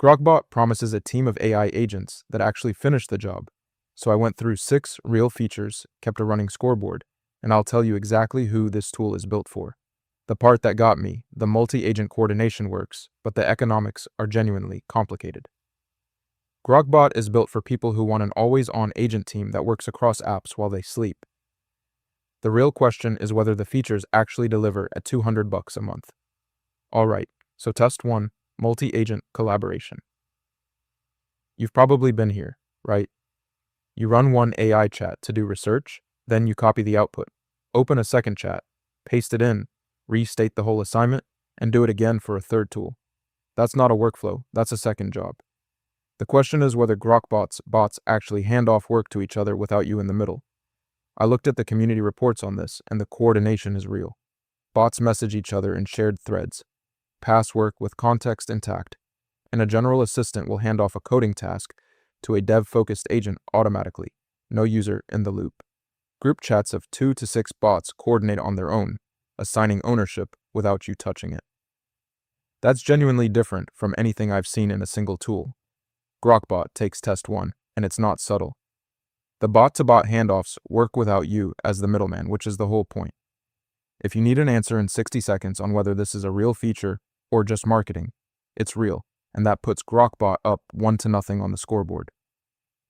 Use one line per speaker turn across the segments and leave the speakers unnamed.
Grok Bot promises a team of AI agents that actually finish the job. So I went through 6 real features, kept a running scoreboard, and I'll tell you exactly who this tool is built for. The part that got me, the multi-agent coordination works, but the economics are genuinely complicated. Grok Bot is built for people who want an always-on agent team that works across apps while they sleep. The real question is whether the features actually deliver at $200 a month. Alright, so test 1, multi-agent collaboration. You've probably been here, right? You run one AI chat to do research, then you copy the output, open a second chat, paste it in, restate the whole assignment, and do it again for a third tool. That's not a workflow, that's a second job. The question is whether Grok bots actually hand off work to each other without you in the middle. I looked at the community reports on this, and the coordination is real. Bots message each other in shared threads, pass work with context intact, and a general assistant will hand off a coding task to a dev-focused agent automatically, no user in the loop. Group chats of 2 to 6 bots coordinate on their own, assigning ownership without you touching it. That's genuinely different from anything I've seen in a single tool. Grok Bot takes test 1, and it's not subtle. The bot-to-bot handoffs work without you as the middleman, which is the whole point. If you need an answer in 60 seconds on whether this is a real feature or just marketing, it's real, and that puts Grok Bot up 1-0 on the scoreboard.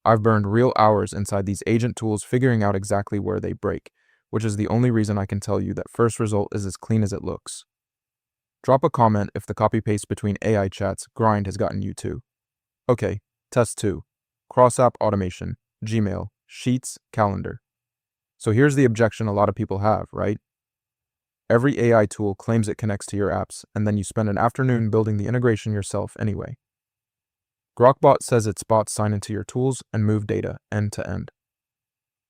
I've burned real hours inside these agent tools figuring out exactly where they break, which is the only reason I can tell you that first result is as clean as it looks. Drop a comment if the copy-paste between AI chats grind has gotten you too. Okay, test 2. Cross-app automation, Gmail, Sheets, Calendar. So here's the objection a lot of people have, right? Every AI tool claims it connects to your apps, and then you spend an afternoon building the integration yourself anyway. Grokbot says its bots sign into your tools and move data end to end.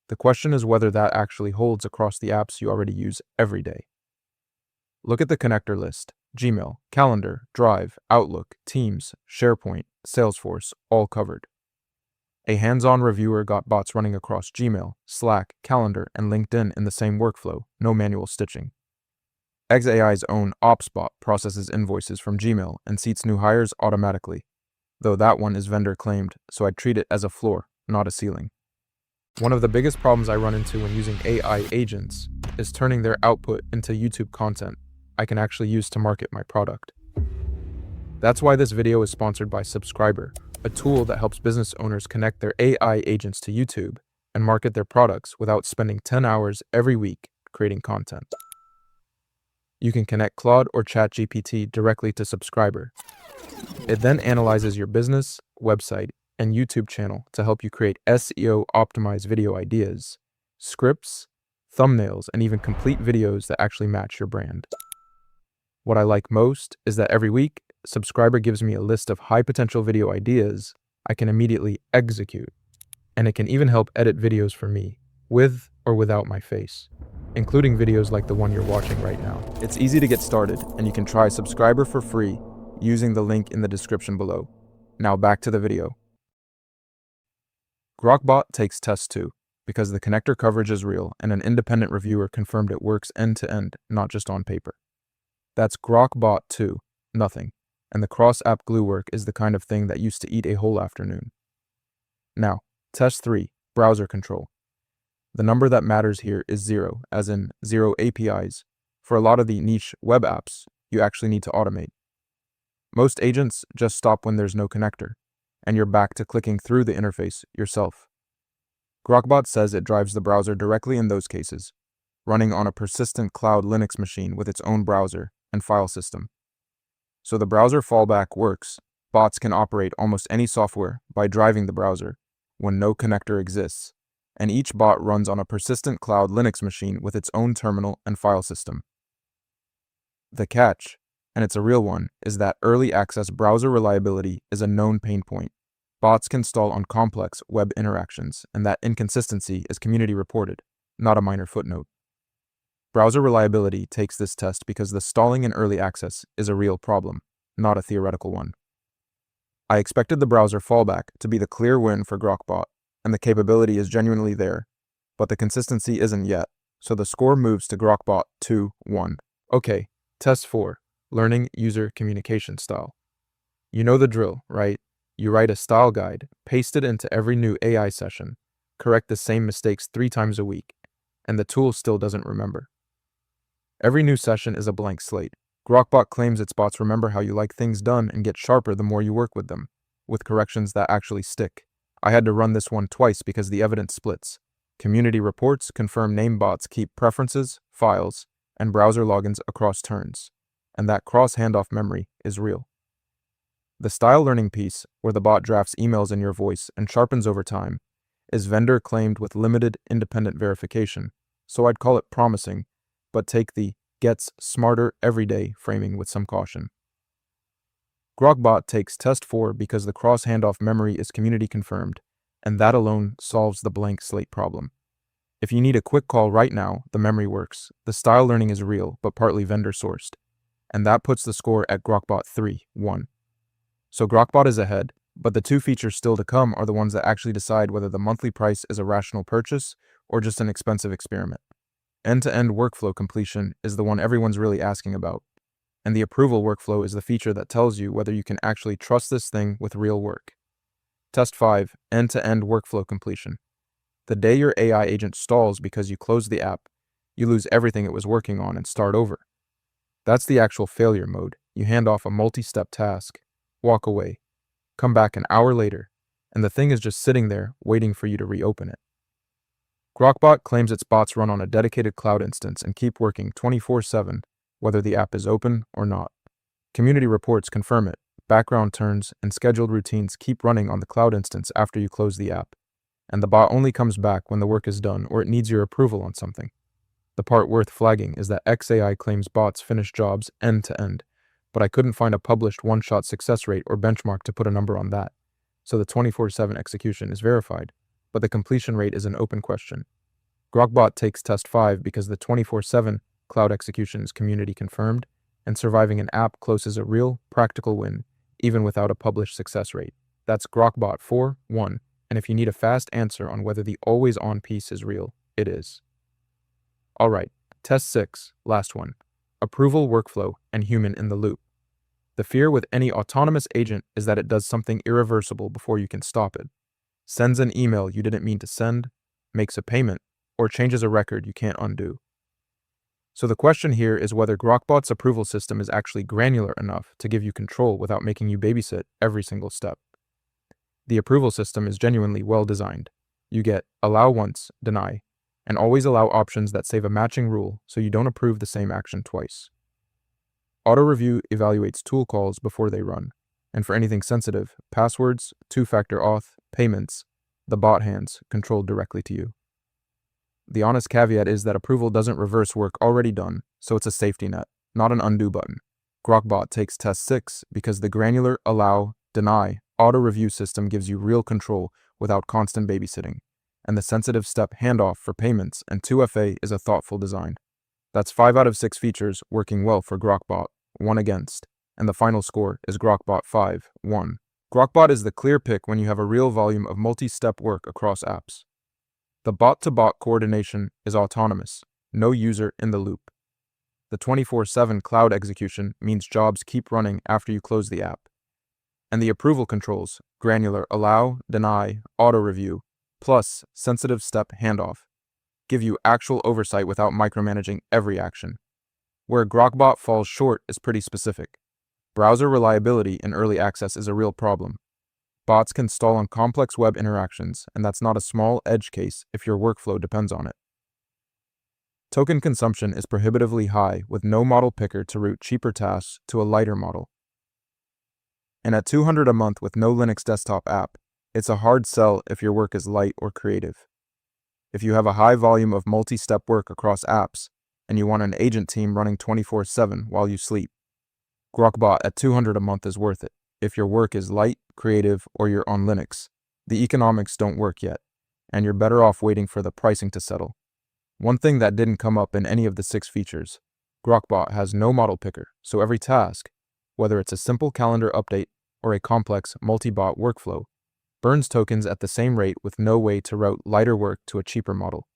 The question is whether that actually holds across the apps you already use every day. Look at the connector list. Gmail, Calendar, Drive, Outlook, Teams, SharePoint, Salesforce, all covered. A hands-on reviewer got bots running across Gmail, Slack, Calendar, and LinkedIn in the same workflow, no manual stitching. XAI's own OpsBot processes invoices from Gmail and seats new hires automatically, though that one is vendor claimed, so I'd treat it as a floor, not a ceiling. One of the biggest problems I run into when using AI agents is turning their output into YouTube content I can actually use to market my product. That's why this video is sponsored by Subscriber, a tool that helps business owners connect their AI agents to YouTube and market their products without spending 10 hours every week creating content. You can connect Claude or ChatGPT directly to Subscriber. It then analyzes your business, website, and YouTube channel to help you create SEO-optimized video ideas, scripts, thumbnails, and even complete videos that actually match your brand. What I like most is that every week, Subscriber gives me a list of high-potential video ideas I can immediately execute, and it can even help edit videos for me, with or without my face, including videos like the one you're watching right now. It's easy to get started, and you can try Subscriber for free using the link in the description below. Now back to the video. Grokbot takes test 2, because the connector coverage is real and an independent reviewer confirmed it works end-to-end, not just on paper. That's Grokbot 2, nothing, and the cross-app glue work is the kind of thing that used to eat a whole afternoon. Now, test 3, browser control. The number that matters here is 0, as in 0 APIs. For a lot of the niche web apps, you actually need to automate. Most agents just stop when there's no connector, and you're back to clicking through the interface yourself. Grokbot says it drives the browser directly in those cases, running on a persistent cloud Linux machine with its own browser and file system. So the browser fallback works. Bots can operate almost any software by driving the browser when no connector exists, and each bot runs on a persistent cloud Linux machine with its own terminal and file system. The catch, and it's a real one, is that early access browser reliability is a known pain point. Bots can stall on complex web interactions, and that inconsistency is community reported, not a minor footnote. Browser reliability takes this test because the stalling in early access is a real problem, not a theoretical one. I expected the browser fallback to be the clear win for Grokbot, and the capability is genuinely there, but the consistency isn't yet, so the score moves to Grokbot 2-1. Okay, test 4, learning user communication style. You know the drill, right? You write a style guide, paste it into every new AI session, correct the same mistakes 3 times a week, and the tool still doesn't remember. Every new session is a blank slate. Grokbot claims its bots remember how you like things done and get sharper the more you work with them, with corrections that actually stick. I had to run this one twice because the evidence splits. Community reports confirm name bots keep preferences, files, and browser logins across turns, and that cross-handoff memory is real. The style learning piece, where the bot drafts emails in your voice and sharpens over time, is vendor claimed with limited independent verification, so I'd call it promising, but take the gets smarter every day framing with some caution. Grok Bot takes test 4 because the cross handoff memory is community confirmed, and that alone solves the blank slate problem. If you need a quick call right now, the memory works. The style learning is real, but partly vendor sourced, and that puts the score at Grokbot 3-1. So Grokbot is ahead, but the 2 features still to come are the ones that actually decide whether the monthly price is a rational purchase or just an expensive experiment. End-to-end workflow completion is the one everyone's really asking about, and the approval workflow is the feature that tells you whether you can actually trust this thing with real work. Test 5, end-to-end workflow completion. The day your AI agent stalls because you close the app, you lose everything it was working on and start over. That's the actual failure mode. You hand off a multi-step task, walk away, come back an hour later, and the thing is just sitting there waiting for you to reopen it. Grokbot claims its bots run on a dedicated cloud instance and keep working 24/7, whether the app is open or not. Community reports confirm it. Background turns and scheduled routines keep running on the cloud instance after you close the app, and the bot only comes back when the work is done or it needs your approval on something. The part worth flagging is that XAI claims bots finish jobs end to end, but I couldn't find a published one-shot success rate or benchmark to put a number on that, so the 24/7 execution is verified, but the completion rate is an open question. Grokbot takes test 5 because the 24/7 cloud execution is community confirmed, and surviving an app closes a real, practical win, even without a published success rate. That's Grokbot 4-1, and if you need a fast answer on whether the always-on piece is real, it is. Alright, test 6, last one. Approval workflow and human in the loop. The fear with any autonomous agent is that it does something irreversible before you can stop it. Sends an email you didn't mean to send, makes a payment, or changes a record you can't undo. So the question here is whether Grokbot's approval system is actually granular enough to give you control without making you babysit every single step. The approval system is genuinely well designed. You get allow once, deny, and always allow options that save a matching rule so you don't approve the same action twice. Auto review evaluates tool calls before they run, and for anything sensitive, passwords, two-factor auth, payments, the bot hands controlled directly to you. The honest caveat is that approval doesn't reverse work already done, so it's a safety net, not an undo button. Grokbot takes test 6 because the granular allow, deny, auto review system gives you real control without constant babysitting, and the sensitive step handoff for payments and 2FA is a thoughtful design. That's 5 out of 6 features working well for Grokbot, 1 against, and the final score is Grokbot 5-1. Grokbot is the clear pick when you have a real volume of multi-step work across apps. The bot-to-bot coordination is autonomous, no user in the loop. The 24/7 cloud execution means jobs keep running after you close the app. And the approval controls, granular allow, deny, auto review, plus sensitive step handoff, give you actual oversight without micromanaging every action. Where Grokbot falls short is pretty specific. Browser reliability in early access is a real problem. Bots can stall on complex web interactions, and that's not a small edge case if your workflow depends on it. Token consumption is prohibitively high with no model picker to route cheaper tasks to a lighter model. And at $200 a month with no Linux desktop app, it's a hard sell if your work is light or creative. If you have a high volume of multi-step work across apps, and you want an agent team running 24/7 while you sleep, Grokbot at $200 a month is worth it. If your work is light, creative, or you're on Linux, the economics don't work yet, and you're better off waiting for the pricing to settle. One thing that didn't come up in any of the 6 features, Grokbot has no model picker, so every task, whether it's a simple calendar update or a complex multi-bot workflow, burns tokens at the same rate with no way to route lighter work to a cheaper model.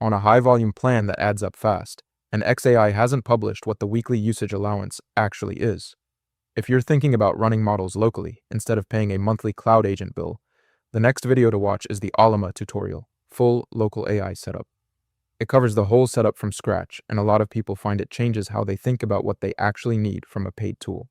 On a high-volume plan that adds up fast, and XAI hasn't published what the weekly usage allowance actually is. If you're thinking about running models locally instead of paying a monthly cloud agent bill, the next video to watch is the Alama tutorial, full local AI setup. It covers the whole setup from scratch, and a lot of people find it changes how they think about what they actually need from a paid tool.